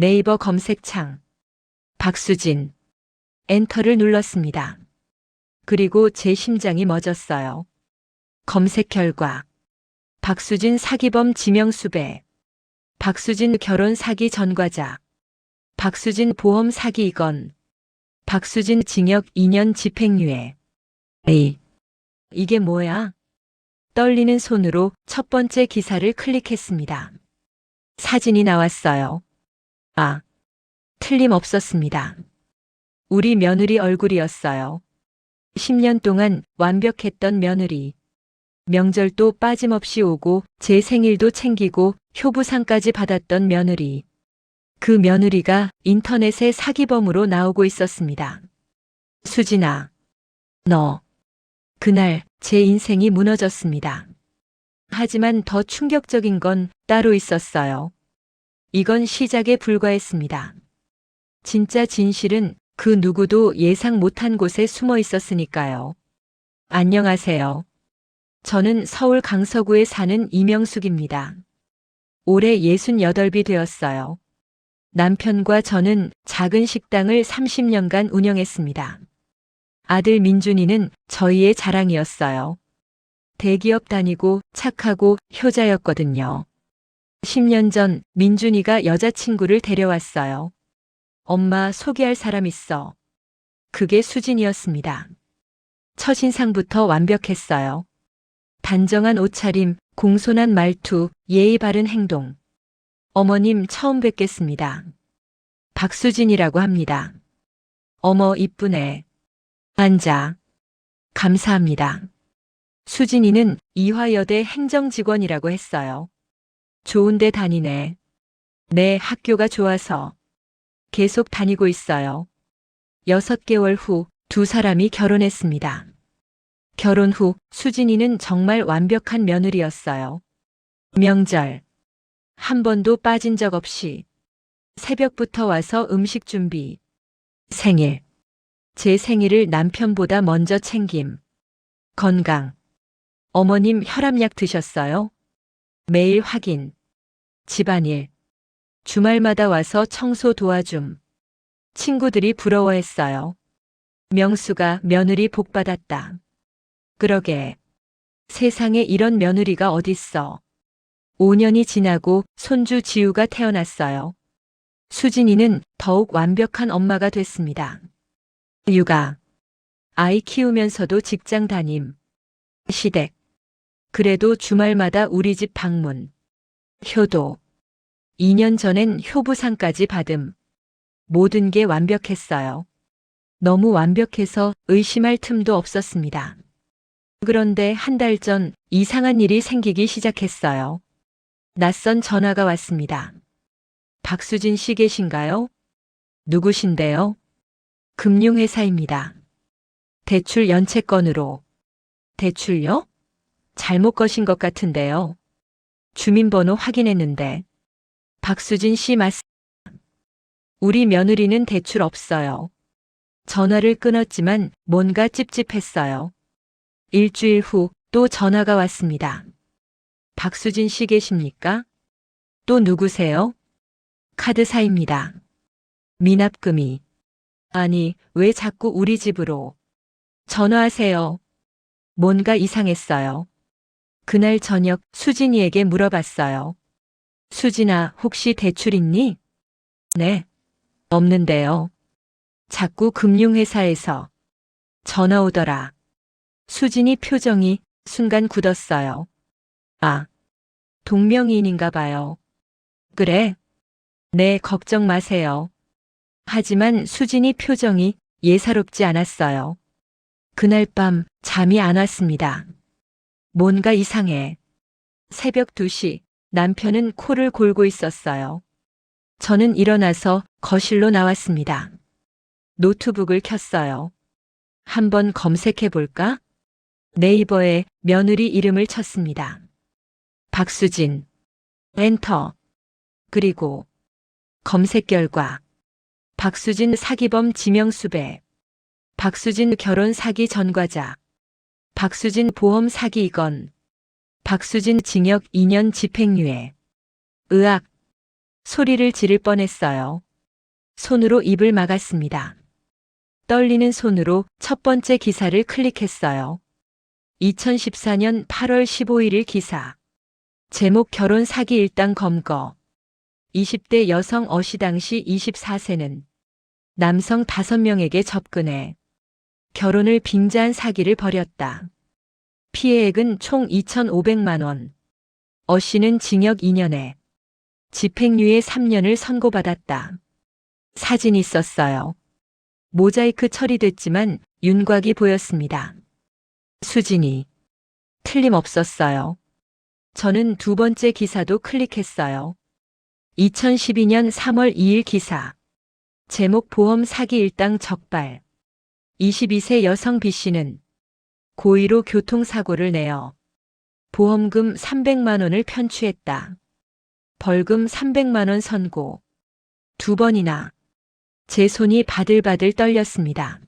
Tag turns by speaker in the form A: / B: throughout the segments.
A: 네이버 검색창 박수진 엔터를 눌렀습니다. 그리고 제 심장이 멎었어요. 검색 결과 박수진 사기범 지명수배, 박수진 결혼 사기 전과자, 박수진 보험 사기 이건, 박수진 징역 2년 집행유예. 에이, 이게 뭐야? 떨리는 손으로 첫 번째 기사를 클릭했습니다. 사진이 나왔어요. 아, 틀림없었습니다. 우리 며느리 얼굴이었어요. 10년 동안 완벽했던 며느리. 명절도 빠짐없이 오고 제 생일도 챙기고 효부상까지 받았던 며느리. 그 며느리가 인터넷의 사기범으로 나오고 있었습니다. 수진아, 너. 그날 제 인생이 무너졌습니다. 하지만 더 충격적인 건 따로 있었어요. 이건 시작에 불과했습니다. 진짜 진실은 그 누구도 예상 못한 곳에 숨어 있었으니까요. 안녕하세요. 저는 서울 강서구에 사는 이명숙입니다. 올해 68이 되었어요. 남편과 저는 작은 식당을 30년간 운영했습니다. 아들 민준이는 저희의 자랑이었어요. 대기업 다니고 착하고 효자였거든요. 10년 전 민준이가 여자친구를 데려왔어요. 엄마 소개할 사람 있어. 그게 수진이었습니다. 첫인상부터 완벽했어요. 단정한 옷차림, 공손한 말투, 예의 바른 행동. 어머님 처음 뵙겠습니다. 박수진이라고 합니다. 어머 이쁘네. 앉아. 감사합니다. 수진이는 이화여대 행정직원이라고 했어요. 좋은데 다니네. 네, 학교가 좋아서. 계속 다니고 있어요. 6개월 후 두 사람이 결혼했습니다. 결혼 후 수진이는 정말 완벽한 며느리였어요. 명절. 한 번도 빠진 적 없이. 새벽부터 와서 음식 준비. 생일. 제 생일을 남편보다 먼저 챙김. 건강. 어머님 혈압약 드셨어요? 매일 확인. 집안일. 주말마다 와서 청소 도와줌. 친구들이 부러워했어요. 명수가 며느리 복 받았다. 그러게. 세상에 이런 며느리가 어딨어. 5년이 지나고 손주 지우가 태어났어요. 수진이는 더욱 완벽한 엄마가 됐습니다. 육아. 아이 키우면서도 직장 다님. 시댁. 그래도 주말마다 우리 집 방문. 효도. 2년 전엔 효부상까지 받음. 모든 게 완벽했어요. 너무 완벽해서 의심할 틈도 없었습니다. 그런데 한 달 전 이상한 일이 생기기 시작했어요. 낯선 전화가 왔습니다. 박수진 씨 계신가요? 누구신데요? 금융회사입니다. 대출 연체건으로. 대출요? 잘못 거신 것 같은데요. 주민번호 확인했는데. 박수진 씨 맞습니다. 우리 며느리는 대출 없어요. 전화를 끊었지만 뭔가 찝찝했어요. 일주일 후 또 전화가 왔습니다. 박수진 씨 계십니까? 또 누구세요? 카드사입니다. 미납금이. 아니, 왜 자꾸 우리 집으로? 전화하세요. 뭔가 이상했어요. 그날 저녁 수진이에게 물어봤어요. 수진아, 혹시 대출 있니? 네. 없는데요. 자꾸 금융회사에서 전화 오더라. 수진이 표정이 순간 굳었어요. 아, 동명이인인가 봐요. 그래? 네, 걱정 마세요. 하지만 수진이 표정이 예사롭지 않았어요. 그날 밤 잠이 안 왔습니다. 뭔가 이상해. 새벽 2시 남편은 코를 골고 있었어요. 저는 일어나서 거실로 나왔습니다. 노트북을 켰어요. 한번 검색해 볼까? 네이버에 며느리 이름을 쳤습니다. 박수진. 엔터. 그리고 검색 결과 박수진 사기범 지명수배, 박수진 결혼 사기 전과자, 박수진 보험 사기 이건, 박수진 징역 2년 집행유예. 의학. 소리를 지를 뻔했어요. 손으로 입을 막았습니다. 떨리는 손으로 첫 번째 기사를 클릭했어요. 2014년 8월 15일 기사. 제목 결혼 사기 일당 검거. 20대 여성 어시 당시 24세는 남성 5명에게 접근해 결혼을 빙자한 사기를 벌였다. 피해액은 총 2,500만 원. 어씨는 징역 2년에 집행유예 3년을 선고받았다. 사진이 있었어요. 모자이크 처리됐지만 윤곽이 보였습니다. 수진이. 틀림없었어요. 저는 두 번째 기사도 클릭했어요. 2012년 3월 2일 기사. 제목 보험 사기 일당 적발. 22세 여성 B씨는 고의로 교통사고를 내어 보험금 300만 원을 편취했다. 벌금 300만 원 선고. 두 번이나. 제 손이 바들바들 떨렸습니다.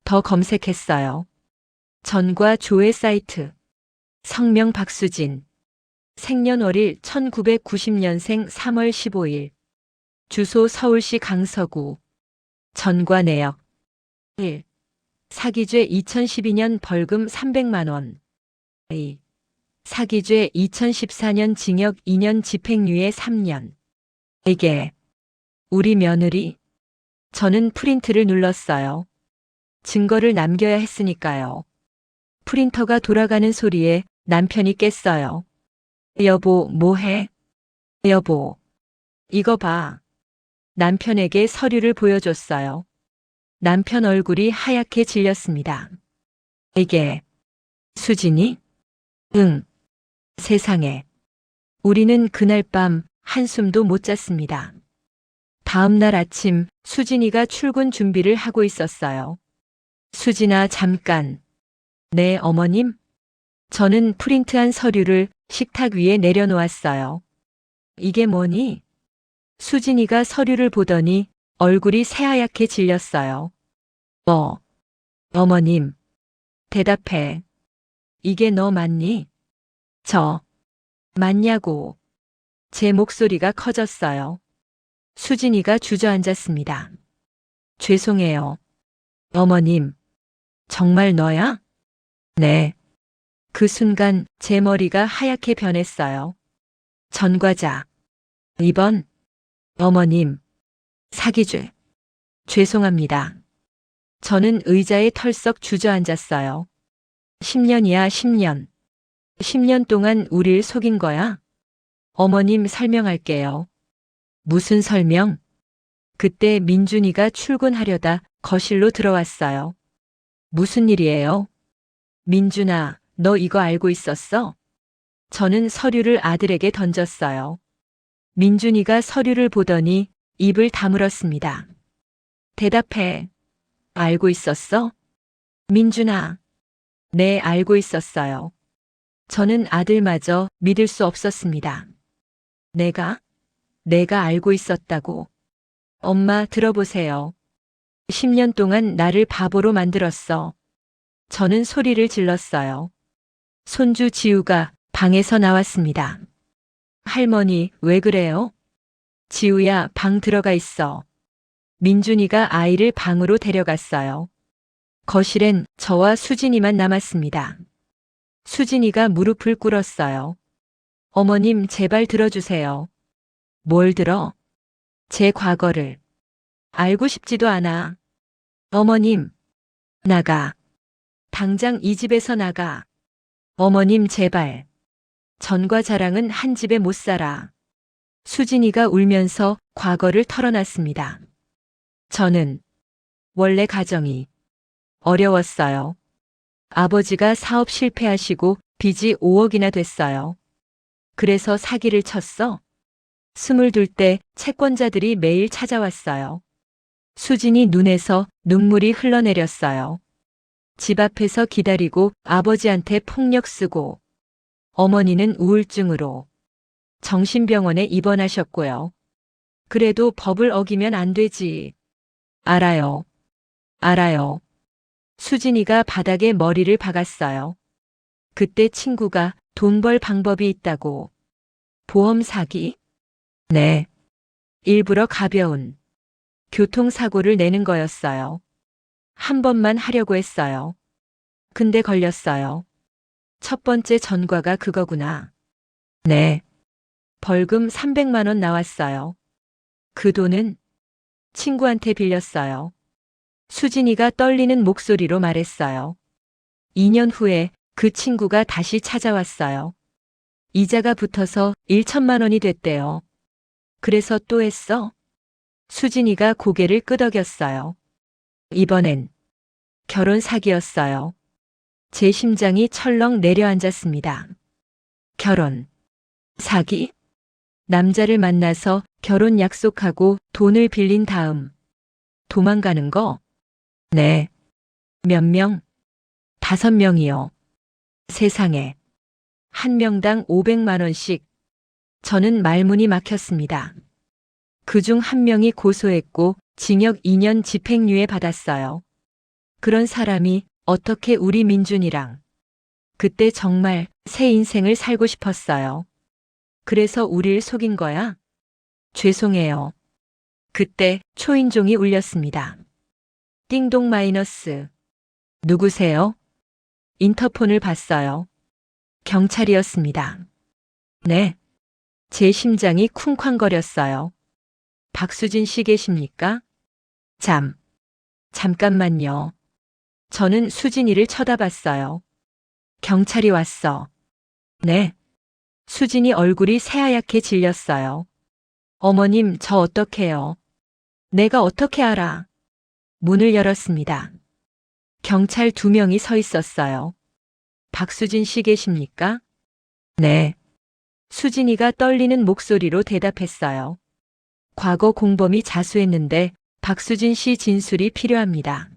A: 더 검색했어요. 전과 조회 사이트. 성명 박수진. 생년월일 1990년생 3월 15일. 주소 서울시 강서구. 전과 내역. 1. 사기죄 2012년 벌금 300만 원. 2. 사기죄 2014년 징역 2년 집행유예 3년. 이게 우리 며느리. 저는 프린트를 눌렀어요. 증거를 남겨야 했으니까요. 프린터가 돌아가는 소리에 남편이 깼어요. 여보, 뭐해? 여보, 이거 봐. 남편에게 서류를 보여줬어요. 남편 얼굴이 하얗게 질렸습니다. 이게 수진이? 응. 세상에. 우리는 그날 밤 한숨도 못 잤습니다. 다음 날 아침 수진이가 출근 준비를 하고 있었어요. 수진아, 잠깐. 네, 어머님? 저는 프린트한 서류를 식탁 위에 내려놓았어요. 이게 뭐니? 수진이가 서류를 보더니 얼굴이 새하얗게 질렸어요. 어머님. 대답해. 이게 너 맞니? 맞냐고. 제 목소리가 커졌어요. 수진이가 주저앉았습니다. 죄송해요. 어머님. 정말 너야? 네. 그 순간 제 머리가 하얗게 변했어요. 전과자. 2번. 어머님. 사기죄. 죄송합니다. 저는 의자에 털썩 주저앉았어요. 10년이야, 10년. 10년 동안 우릴 속인 거야? 어머님, 설명할게요. 무슨 설명? 그때 민준이가 출근하려다 거실로 들어왔어요. 무슨 일이에요? 민준아, 너 이거 알고 있었어? 저는 서류를 아들에게 던졌어요. 민준이가 서류를 보더니 입을 다물었습니다. 대답해. 알고 있었어? 민준아. 네, 알고 있었어요. 저는 아들마저 믿을 수 없었습니다. 내가 알고 있었다고. 엄마, 들어보세요. 10년 동안 나를 바보로 만들었어. 저는 소리를 질렀어요. 손주 지우가 방에서 나왔습니다. 할머니, 왜 그래요? 지우야, 방 들어가 있어. 민준이가 아이를 방으로 데려갔어요. 거실엔 저와 수진이만 남았습니다. 수진이가 무릎을 꿇었어요. 어머님, 제발 들어주세요. 뭘 들어? 제 과거를. 알고 싶지도 않아. 어머님, 나가. 당장 이 집에서 나가. 어머님, 제발. 전과 자랑은 한 집에 못 살아. 수진이가 울면서 과거를 털어놨습니다. 저는 원래 가정이 어려웠어요. 아버지가 사업 실패하시고 빚이 5억이나 됐어요. 그래서 사기를 쳤어. 22때 채권자들이 매일 찾아왔어요. 수진이 눈에서 눈물이 흘러내렸어요. 집 앞에서 기다리고 아버지한테 폭력 쓰고 어머니는 우울증으로 정신병원에 입원하셨고요. 그래도 법을 어기면 안 되지. 알아요. 수진이가 바닥에 머리를 박았어요. 그때 친구가 돈 벌 방법이 있다고. 보험 사기? 네. 일부러 가벼운 교통사고를 내는 거였어요. 한 번만 하려고 했어요. 근데 걸렸어요. 첫 번째 전과가 그거구나. 네. 벌금 300만 원 나왔어요. 그 돈은 친구한테 빌렸어요. 수진이가 떨리는 목소리로 말했어요. 2년 후에 그 친구가 다시 찾아왔어요. 이자가 붙어서 1천만 원이 됐대요. 그래서 또 했어? 수진이가 고개를 끄덕였어요. 이번엔 결혼 사기였어요. 제 심장이 철렁 내려앉았습니다. 결혼 사기? 남자를 만나서 결혼 약속하고 돈을 빌린 다음 도망가는 거? 네. 몇 명? 5명이요. 세상에. 한 명당 500만 원씩. 저는 말문이 막혔습니다. 그중 한 명이 고소했고 징역 2년 집행유예 받았어요. 그런 사람이 어떻게 우리 민준이랑. 그때 정말 새 인생을 살고 싶었어요. 그래서 우릴 속인 거야? 죄송해요. 그때 초인종이 울렸습니다. 띵동 마이너스. 누구세요? 인터폰을 봤어요. 경찰이었습니다. 네. 제 심장이 쿵쾅거렸어요. 박수진 씨 계십니까? 잠깐만요. 저는 수진이를 쳐다봤어요. 경찰이 왔어. 네. 수진이 얼굴이 새하얗게 질렸어요. 어머님, 저 어떡해요? 내가 어떻게 알아? 문을 열었습니다. 경찰 2명이 서 있었어요. 박수진 씨 계십니까? 네. 수진이가 떨리는 목소리로 대답했어요. 과거 공범이 자수했는데 박수진 씨 진술이 필요합니다.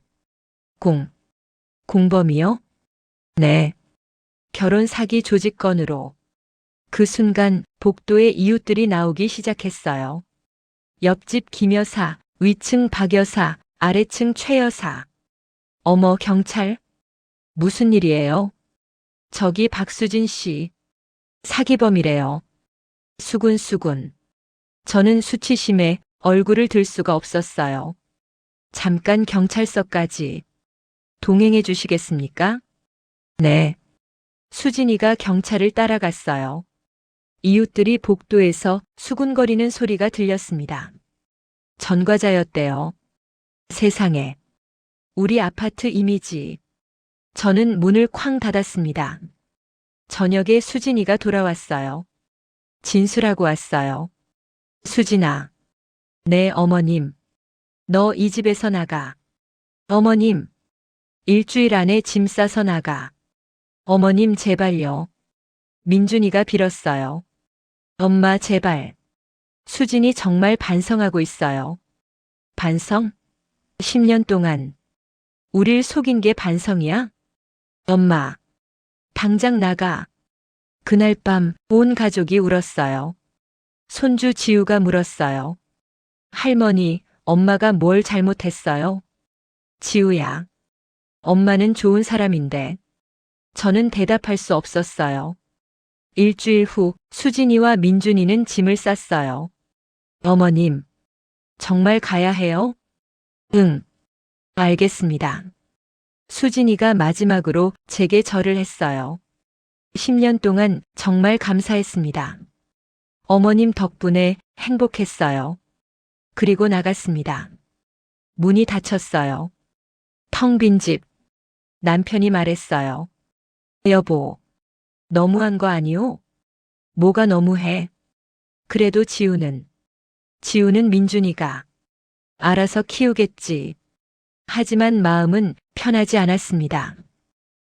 A: 공범이요? 네. 결혼 사기 조직 건으로. 그 순간 복도에 이웃들이 나오기 시작했어요. 옆집 김 여사, 위층 박 여사, 아래층 최 여사. 어머, 경찰? 무슨 일이에요? 저기 박수진 씨. 사기범이래요. 수군. 저는 수치심에 얼굴을 들 수가 없었어요. 잠깐 경찰서까지. 동행해 주시겠습니까? 네. 수진이가 경찰을 따라갔어요. 이웃들이 복도에서 수군거리는 소리가 들렸습니다. 전과자였대요. 세상에. 우리 아파트 이미지. 저는 문을 쾅 닫았습니다. 저녁에 수진이가 돌아왔어요. 진술하고 왔어요. 수진아. 네, 어머님. 너 이 집에서 나가. 어머님. 일주일 안에 짐 싸서 나가. 어머님 제발요. 민준이가 빌었어요. 엄마 제발. 수진이 정말 반성하고 있어요. 반성? 10년 동안. 우릴 속인 게 반성이야? 엄마. 당장 나가. 그날 밤 온 가족이 울었어요. 손주 지우가 물었어요. 할머니, 엄마가 뭘 잘못했어요? 지우야. 엄마는 좋은 사람인데. 저는 대답할 수 없었어요. 일주일 후 수진이와 민준이는 짐을 쌌어요. 어머님, 정말 가야 해요? 응, 알겠습니다. 수진이가 마지막으로 제게 절을 했어요. 10년 동안 정말 감사했습니다. 어머님 덕분에 행복했어요. 그리고 나갔습니다. 문이 닫혔어요. 텅 빈 집. 남편이 말했어요. 여보, 너무한 거 아니오? 뭐가 너무해? 그래도 지우는 민준이가 알아서 키우겠지. 하지만 마음은 편하지 않았습니다.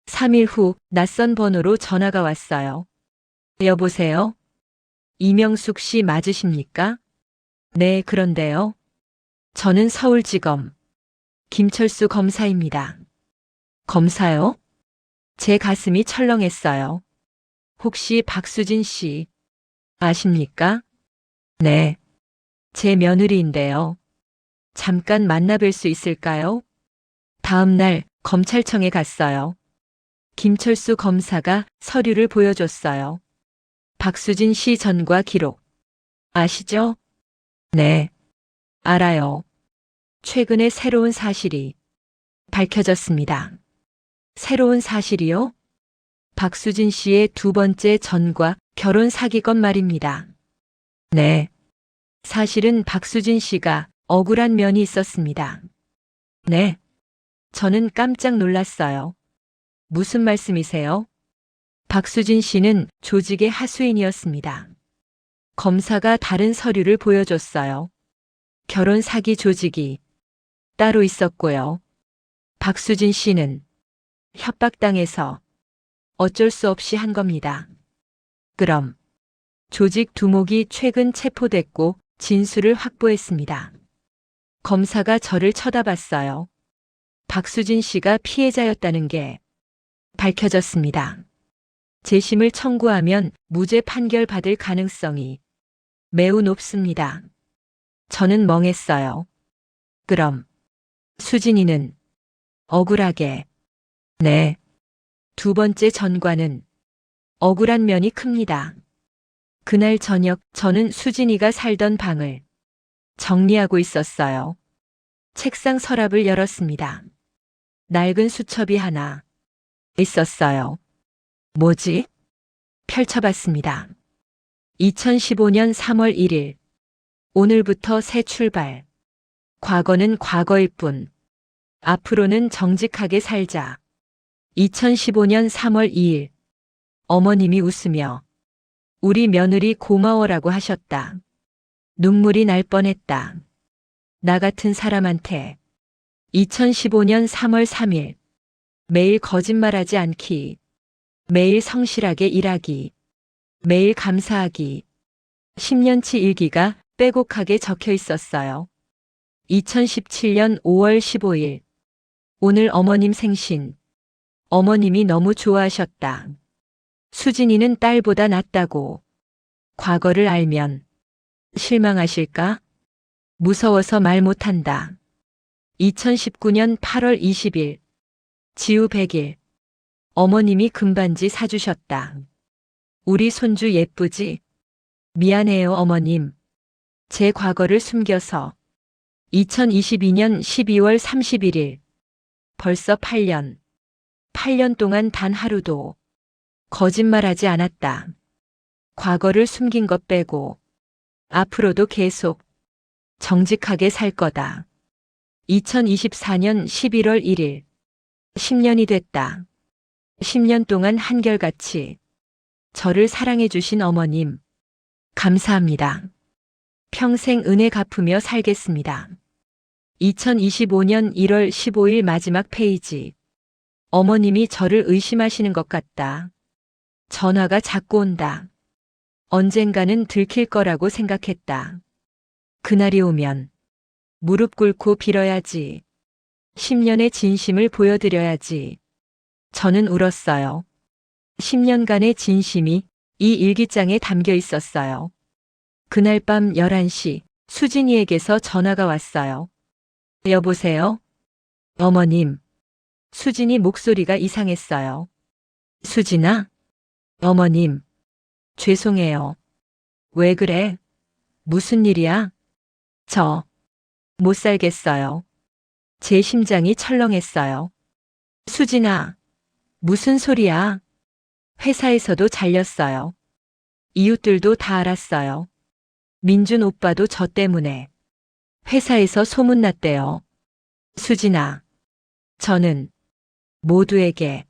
A: 3일 후 낯선 번호로 전화가 왔어요. 여보세요? 이명숙 씨 맞으십니까? 네, 그런데요. 저는 서울지검 김철수 검사입니다. 검사요? 제 가슴이 철렁했어요. 혹시 박수진 씨 아십니까? 네. 제 며느리인데요. 잠깐 만나뵐 수 있을까요? 다음 날 검찰청에 갔어요. 김철수 검사가 서류를 보여줬어요. 박수진 씨 전과 기록. 아시죠? 네, 알아요. 최근에 새로운 사실이 밝혀졌습니다. 새로운 사실이요? 박수진 씨의 두 번째 전과 결혼 사기건 말입니다. 네, 사실은 박수진 씨가 억울한 면이 있었습니다. 네, 저는 깜짝 놀랐어요. 무슨 말씀이세요? 박수진 씨는 조직의 하수인이었습니다. 검사가 다른 서류를 보여줬어요. 결혼 사기 조직이 따로 있었고요. 박수진 씨는 협박당해서 어쩔 수 없이 한 겁니다. 그럼 조직 두목이 최근 체포됐고 진술을 확보했습니다. 검사가 저를 쳐다봤어요. 박수진 씨가 피해자였다는 게 밝혀졌습니다. 재심을 청구하면 무죄 판결 받을 가능성이 매우 높습니다. 저는 멍했어요. 그럼 수진이는 억울하게 네. 두 번째 전과는 억울한 면이 큽니다. 그날 저녁 저는 수진이가 살던 방을 정리하고 있었어요. 책상 서랍을 열었습니다. 낡은 수첩이 하나 있었어요. 뭐지? 펼쳐봤습니다. 2015년 3월 1일. 오늘부터 새 출발. 과거는 과거일 뿐. 앞으로는 정직하게 살자. 2015년 3월 2일. 어머님이 웃으며 우리 며느리 고마워라고 하셨다. 눈물이 날 뻔했다. 나 같은 사람한테. 2015년 3월 3일. 매일 거짓말하지 않기. 매일 성실하게 일하기. 매일 감사하기. 10년치 일기가 빼곡하게 적혀 있었어요. 2017년 5월 15일. 오늘 어머님 생신. 어머님이 너무 좋아하셨다. 수진이는 딸보다 낫다고. 과거를 알면 실망하실까? 무서워서 말 못한다. 2019년 8월 20일. 지우 100일. 어머님이 금반지 사주셨다. 우리 손주 예쁘지? 미안해요, 어머님. 제 과거를 숨겨서. 2022년 12월 31일. 벌써 8년. 8년 동안 단 하루도 거짓말하지 않았다. 과거를 숨긴 것 빼고 앞으로도 계속 정직하게 살 거다. 2024년 11월 1일. 10년이 됐다. 10년 동안 한결같이 저를 사랑해 주신 어머님. 감사합니다. 평생 은혜 갚으며 살겠습니다. 2025년 1월 15일 마지막 페이지. 어머님이 저를 의심하시는 것 같다. 전화가 자꾸 온다. 언젠가는 들킬 거라고 생각했다. 그날이 오면 무릎 꿇고 빌어야지. 10년의 진심을 보여드려야지. 저는 울었어요. 10년간의 진심이 이 일기장에 담겨 있었어요. 그날 밤 11시 수진이에게서 전화가 왔어요. 여보세요? 어머님. 수진이 목소리가 이상했어요. 수진아? 어머님. 죄송해요. 왜 그래? 무슨 일이야? 저 못 살겠어요. 제 심장이 철렁했어요. 수진아. 무슨 소리야? 회사에서도 잘렸어요. 이웃들도 다 알았어요. 민준 오빠도 저 때문에 회사에서 소문났대요. 수진아. 저는 모두에게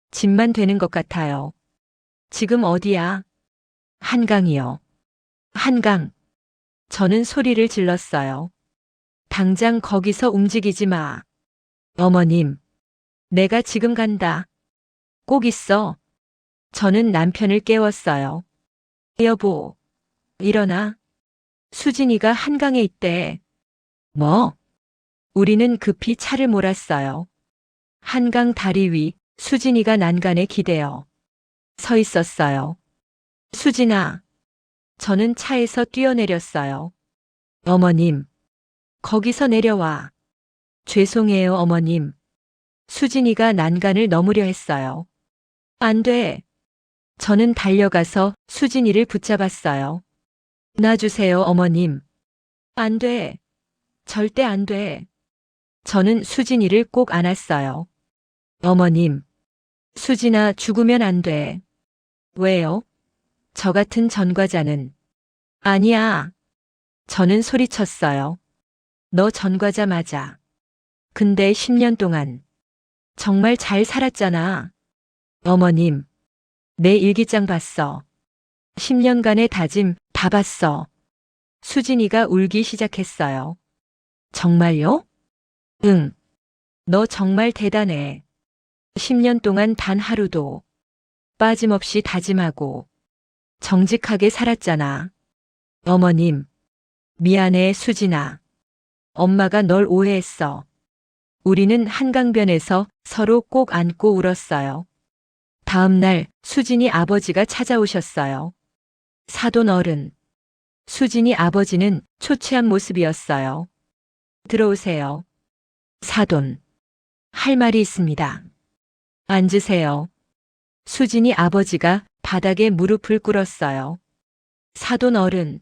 A: 짐만 되는 것 같아요. 지금 어디야? 한강이요. 한강. 저는 소리를 질렀어요. 당장 거기서 움직이지 마. 어머님. 내가 지금 간다. 꼭 있어. 저는 남편을 깨웠어요. 여보. 일어나. 수진이가 한강에 있대. 뭐? 우리는 급히 차를 몰았어요. 한강 다리 위 수진이가 난간에 기대어 서 있었어요. 수진아. 저는 차에서 뛰어내렸어요. 어머님. 거기서 내려와. 죄송해요, 어머님. 수진이가 난간을 넘으려 했어요. 안 돼. 저는 달려가서 수진이를 붙잡았어요. 놔주세요, 어머님. 안 돼. 절대 안 돼. 저는 수진이를 꼭 안았어요. 어머님, 수진아 죽으면 안 돼. 왜요? 저 같은 전과자는. 아니야. 저는 소리쳤어요. 너 전과자 맞아. 근데 10년 동안 정말 잘 살았잖아. 어머님, 내 일기장 봤어. 10년간의 다짐 다 봤어. 수진이가 울기 시작했어요. 정말요? 응. 너 정말 대단해. 10년 동안 단 하루도 빠짐없이 다짐하고 정직하게 살았잖아. 어머님, 미안해, 수진아. 엄마가 널 오해했어. 우리는 한강변에서 서로 꼭 안고 울었어요. 다음 날 수진이 아버지가 찾아오셨어요. 사돈 어른. 수진이 아버지는 초췌한 모습이었어요. 들어오세요. 사돈. 할 말이 있습니다. 앉으세요. 수진이 아버지가 바닥에 무릎을 꿇었어요. 사돈 어른.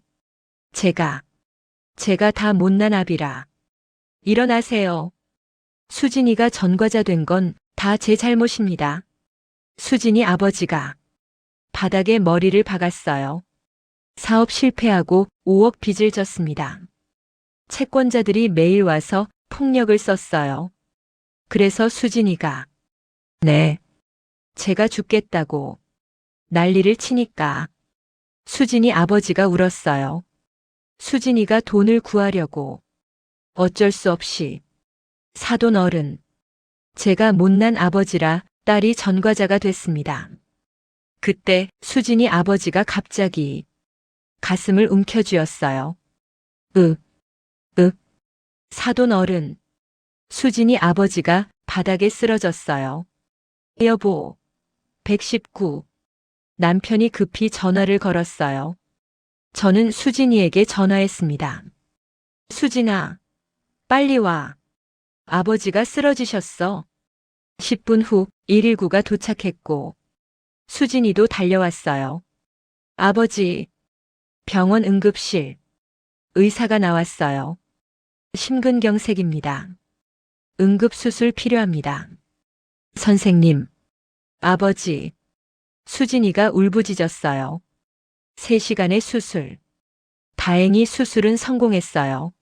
A: 제가 다 못난 아비라. 일어나세요. 수진이가 전과자 된 건 다 제 잘못입니다. 수진이 아버지가 바닥에 머리를 박았어요. 사업 실패하고 5억 빚을 졌습니다. 채권자들이 매일 와서 폭력을 썼어요. 그래서 수진이가 네, 제가 죽겠다고 난리를 치니까 수진이 아버지가 울었어요. 수진이가 돈을 구하려고 어쩔 수 없이 사돈 어른. 제가 못난 아버지라 딸이 전과자가 됐습니다. 그때 수진이 아버지가 갑자기 가슴을 움켜쥐었어요. 으, 사돈 어른. 수진이 아버지가 바닥에 쓰러졌어요. 여보, 119. 남편이 급히 전화를 걸었어요. 저는 수진이에게 전화했습니다. 수진아, 빨리 와. 아버지가 쓰러지셨어. 10분 후 119가 도착했고 수진이도 달려왔어요. 아버지, 병원 응급실. 의사가 나왔어요. 심근경색입니다. 응급수술 필요합니다. 선생님, 아버지. 수진이가 울부짖었어요. 3시간의 수술. 다행히 수술은 성공했어요.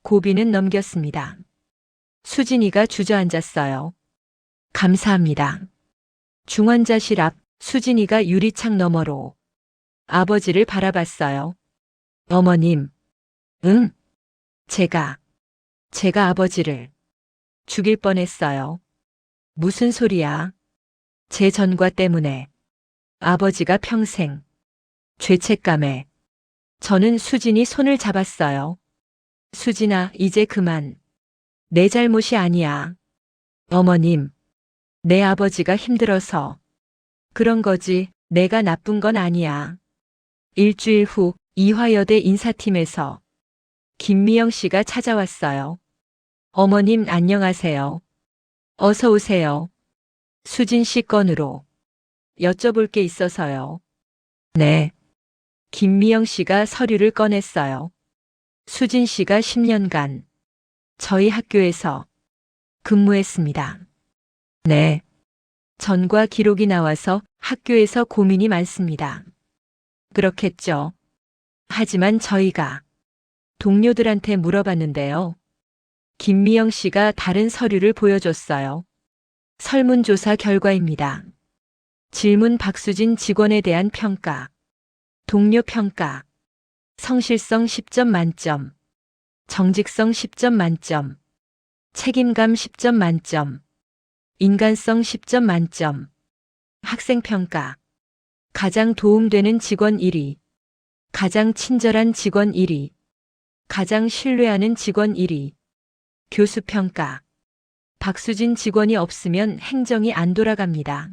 A: 고비는 넘겼습니다. 수진이가 주저앉았어요. 감사합니다. 중환자실 앞 수진이가 유리창 너머로 아버지를 바라봤어요. 어머님, 응? 제가 아버지를 죽일 뻔했어요. 무슨 소리야? 제 전과 때문에 아버지가 평생 죄책감에. 저는 수진이 손을 잡았어요. 수진아, 이제 그만. 내 잘못이 아니야. 어머님, 내 아버지가 힘들어서 그런 거지 내가 나쁜 건 아니야. 일주일 후 이화여대 인사팀에서 김미영 씨가 찾아왔어요. 어머님 안녕하세요. 어서 오세요. 수진 씨 건으로 여쭤볼 게 있어서요. 네. 김미영 씨가 서류를 꺼냈어요. 수진 씨가 10년간 저희 학교에서 근무했습니다. 네. 전과 기록이 나와서 학교에서 고민이 많습니다. 그렇겠죠. 하지만 저희가 동료들한테 물어봤는데요. 김미영 씨가 다른 서류를 보여줬어요. 설문조사 결과입니다. 질문 박수진 직원에 대한 평가. 동료 평가. 성실성 10점 만점. 정직성 10점 만점. 책임감 10점 만점. 인간성 10점 만점. 학생 평가. 가장 도움되는 직원 1위. 가장 친절한 직원 1위. 가장 신뢰하는 직원 1위. 교수 평가. 박수진 직원이 없으면 행정이 안 돌아갑니다.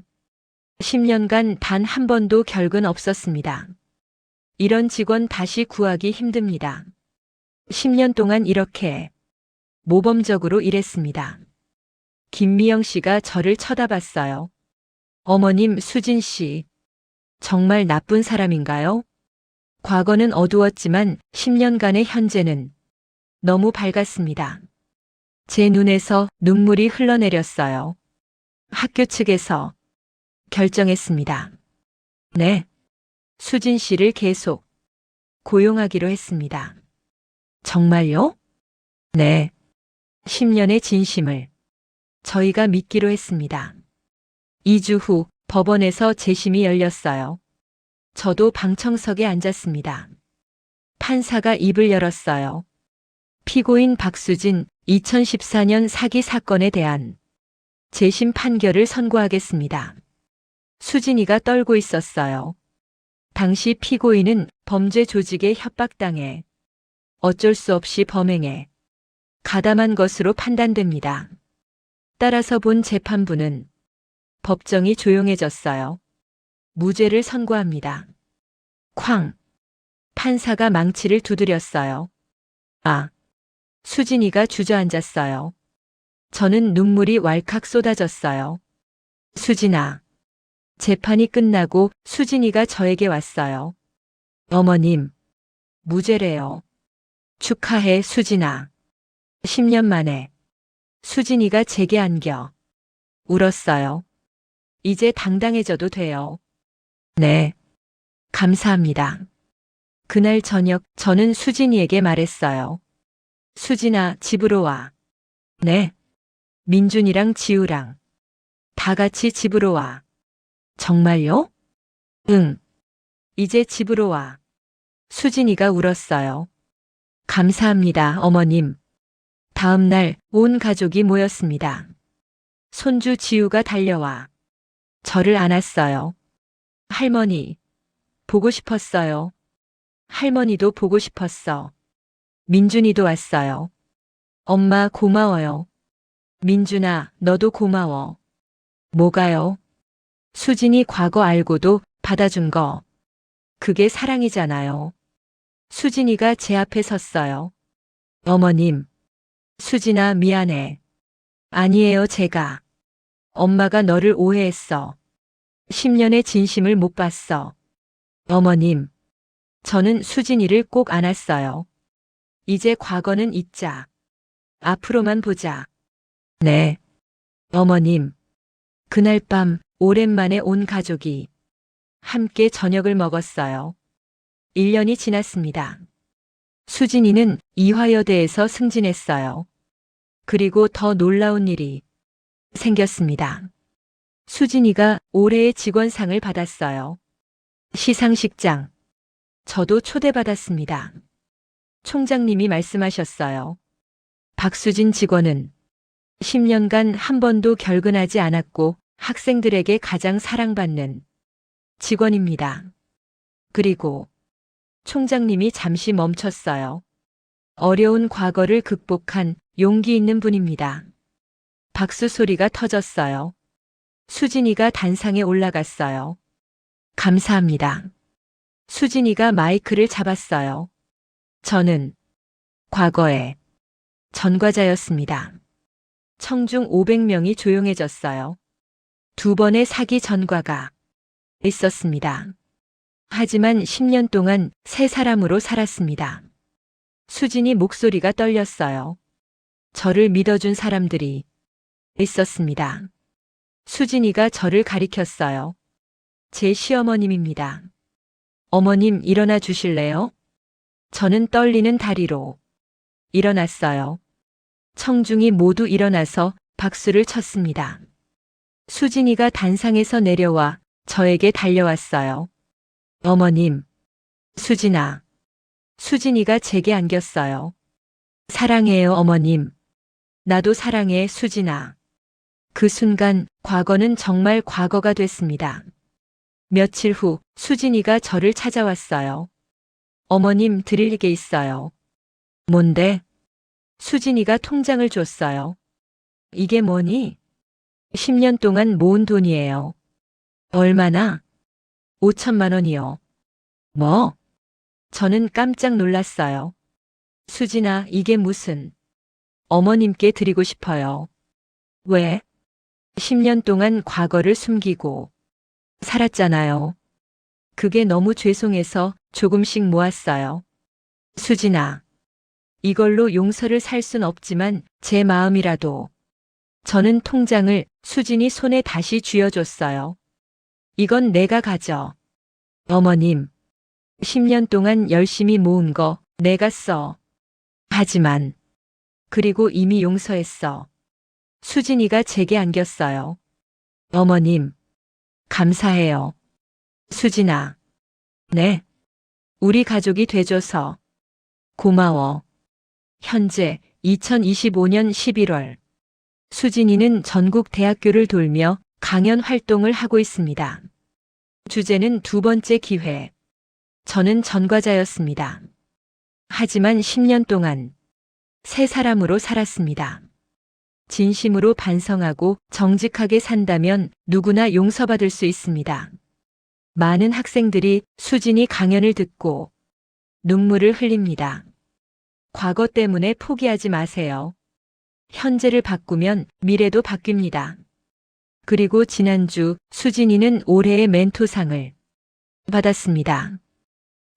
A: 10년간 단 한 번도 결근 없었습니다. 이런 직원 다시 구하기 힘듭니다. 10년 동안 이렇게 모범적으로 일했습니다. 김미영 씨가 저를 쳐다봤어요. 어머님, 수진 씨, 정말 나쁜 사람인가요? 과거는 어두웠지만 10년간의 현재는 너무 밝았습니다. 제 눈에서 눈물이 흘러내렸어요. 학교 측에서 결정했습니다. 네. 수진 씨를 계속 고용하기로 했습니다. 정말요? 네. 10년의 진심을 저희가 믿기로 했습니다. 2주 후 법원에서 재심이 열렸어요. 저도 방청석에 앉았습니다. 판사가 입을 열었어요. 피고인 박수진 2014년 사기 사건에 대한 재심 판결을 선고하겠습니다. 수진이가 떨고 있었어요. 당시 피고인은 범죄 조직에 협박당해 어쩔 수 없이 범행에 가담한 것으로 판단됩니다. 따라서 본 재판부는 법정이 조용해졌어요. 무죄를 선고합니다. 쾅! 판사가 망치를 두드렸어요. 아! 수진이가 주저앉았어요. 저는 눈물이 왈칵 쏟아졌어요. 수진아. 재판이 끝나고 수진이가 저에게 왔어요. 어머님, 무죄래요. 축하해, 수진아. 10년 만에 수진이가 제게 안겨 울었어요. 이제 당당해져도 돼요. 네. 감사합니다. 그날 저녁 저는 수진이에게 말했어요. 수진아, 집으로 와. 네. 민준이랑 지우랑 다 같이 집으로 와. 정말요? 응. 이제 집으로 와. 수진이가 울었어요. 감사합니다, 어머님. 다음 날 온 가족이 모였습니다. 손주 지우가 달려와 저를 안았어요. 할머니, 보고 싶었어요. 할머니도 보고 싶었어. 민준이도 왔어요. 엄마 고마워요. 민준아, 너도 고마워. 뭐가요? 수진이 과거 알고도 받아준 거. 그게 사랑이잖아요. 수진이가 제 앞에 섰어요. 어머님, 수진아 미안해. 아니에요, 제가. 엄마가 너를 오해했어. 10년의 진심을 못 봤어. 어머님, 저는 수진이를 꼭 안았어요. 이제 과거는 잊자. 앞으로만 보자. 네. 어머님, 그날 밤 오랜만에 온 가족이 함께 저녁을 먹었어요. 1년이 지났습니다. 수진이는 이화여대에서 승진했어요. 그리고 더 놀라운 일이 생겼습니다. 수진이가 올해의 직원상을 받았어요. 시상식장. 저도 초대받았습니다. 총장님이 말씀하셨어요. 박수진 직원은 10년간 한 번도 결근하지 않았고 학생들에게 가장 사랑받는 직원입니다. 그리고 총장님이 잠시 멈췄어요. 어려운 과거를 극복한 용기 있는 분입니다. 박수 소리가 터졌어요. 수진이가 단상에 올라갔어요. 감사합니다. 수진이가 마이크를 잡았어요. 저는 과거의 전과자였습니다. 청중 500명이 조용해졌어요. 2번의 사기 전과가 있었습니다. 하지만 10년 동안 새 사람으로 살았습니다. 수진이 목소리가 떨렸어요. 저를 믿어준 사람들이 있었습니다. 수진이가 저를 가리켰어요. 제 시어머님입니다. 어머님 일어나 주실래요? 저는 떨리는 다리로 일어났어요. 청중이 모두 일어나서 박수를 쳤습니다. 수진이가 단상에서 내려와 저에게 달려왔어요. 어머님, 수진아. 수진이가 제게 안겼어요. 사랑해요, 어머님. 나도 사랑해, 수진아. 그 순간 과거는 정말 과거가 됐습니다. 며칠 후 수진이가 저를 찾아왔어요. 어머님 드릴 게 있어요. 뭔데? 수진이가 통장을 줬어요. 이게 뭐니? 10년 동안 모은 돈이에요. 얼마나? 5천만 원이요. 뭐? 저는 깜짝 놀랐어요. 수진아, 이게 무슨? 어머님께 드리고 싶어요. 왜? 10년 동안 과거를 숨기고 살았잖아요. 그게 너무 죄송해서 조금씩 모았어요. 수진아, 이걸로 용서를 살 순 없지만 제 마음이라도. 저는 통장을 수진이 손에 다시 쥐어줬어요. 이건 내가 가져. 어머님, 10년 동안 열심히 모은 거 내가 써. 하지만, 그리고 이미 용서했어. 수진이가 제게 안겼어요. 어머님, 감사해요. 수진아. 네. 우리 가족이 돼줘서 고마워. 현재 2025년 11월. 수진이는 전국 대학교를 돌며 강연 활동을 하고 있습니다. 주제는 두 번째 기회. 저는 전과자였습니다. 하지만 10년 동안 새 사람으로 살았습니다. 진심으로 반성하고 정직하게 산다면 누구나 용서받을 수 있습니다. 많은 학생들이 수진이 강연을 듣고 눈물을 흘립니다. 과거 때문에 포기하지 마세요. 현재를 바꾸면 미래도 바뀝니다. 그리고 지난주 수진이는 올해의 멘토상을 받았습니다.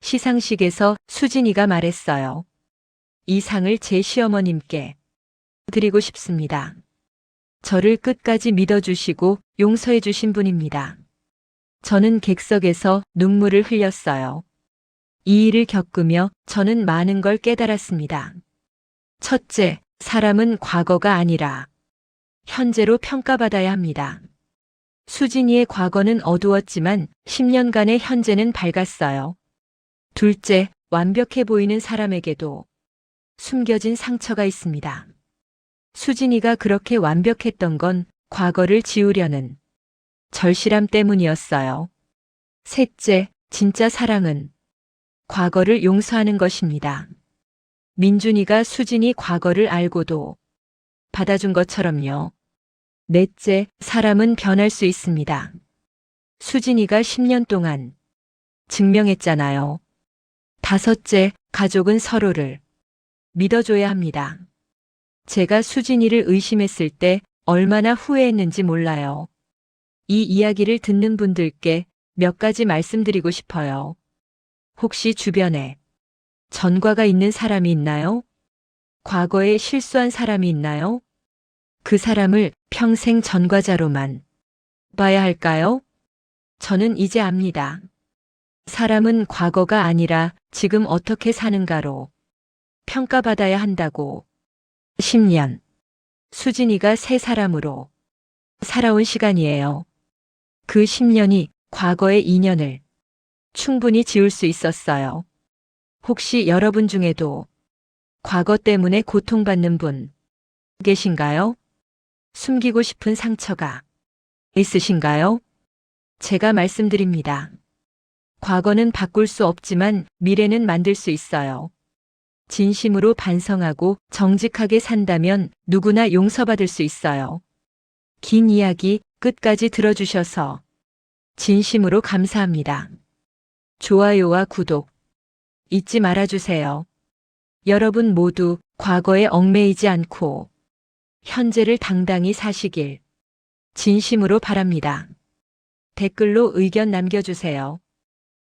A: 시상식에서 수진이가 말했어요. 이 상을 제 시어머님께 드리고 싶습니다. 저를 끝까지 믿어주시고 용서해주신 분입니다. 저는 객석에서 눈물을 흘렸어요. 이 일을 겪으며 저는 많은 걸 깨달았습니다. 첫째, 사람은 과거가 아니라 현재로 평가받아야 합니다. 수진이의 과거는 어두웠지만 10년간의 현재는 밝았어요. 둘째, 완벽해 보이는 사람에게도 숨겨진 상처가 있습니다. 수진이가 그렇게 완벽했던 건 과거를 지우려는 절실함 때문이었어요. 셋째, 진짜 사랑은 과거를 용서하는 것입니다. 민준이가 수진이 과거를 알고도 받아준 것처럼요. 넷째, 사람은 변할 수 있습니다. 수진이가 10년 동안 증명했잖아요. 다섯째, 가족은 서로를 믿어줘야 합니다. 제가 수진이를 의심했을 때 얼마나 후회했는지 몰라요. 이 이야기를 듣는 분들께 몇 가지 말씀드리고 싶어요. 혹시 주변에 전과가 있는 사람이 있나요? 과거에 실수한 사람이 있나요? 그 사람을 평생 전과자로만 봐야 할까요? 저는 이제 압니다. 사람은 과거가 아니라 지금 어떻게 사는가로 평가받아야 한다고. 10년. 수진이가 새 사람으로 살아온 시간이에요. 그 10년이 과거의 인연을 충분히 지울 수 있었어요. 혹시 여러분 중에도 과거 때문에 고통받는 분 계신가요? 숨기고 싶은 상처가 있으신가요? 제가 말씀드립니다. 과거는 바꿀 수 없지만 미래는 만들 수 있어요. 진심으로 반성하고 정직하게 산다면 누구나 용서받을 수 있어요. 긴 이야기 끝까지 들어주셔서 진심으로 감사합니다. 좋아요와 구독 잊지 말아주세요. 여러분 모두 과거에 얽매이지 않고 현재를 당당히 사시길 진심으로 바랍니다. 댓글로 의견 남겨주세요.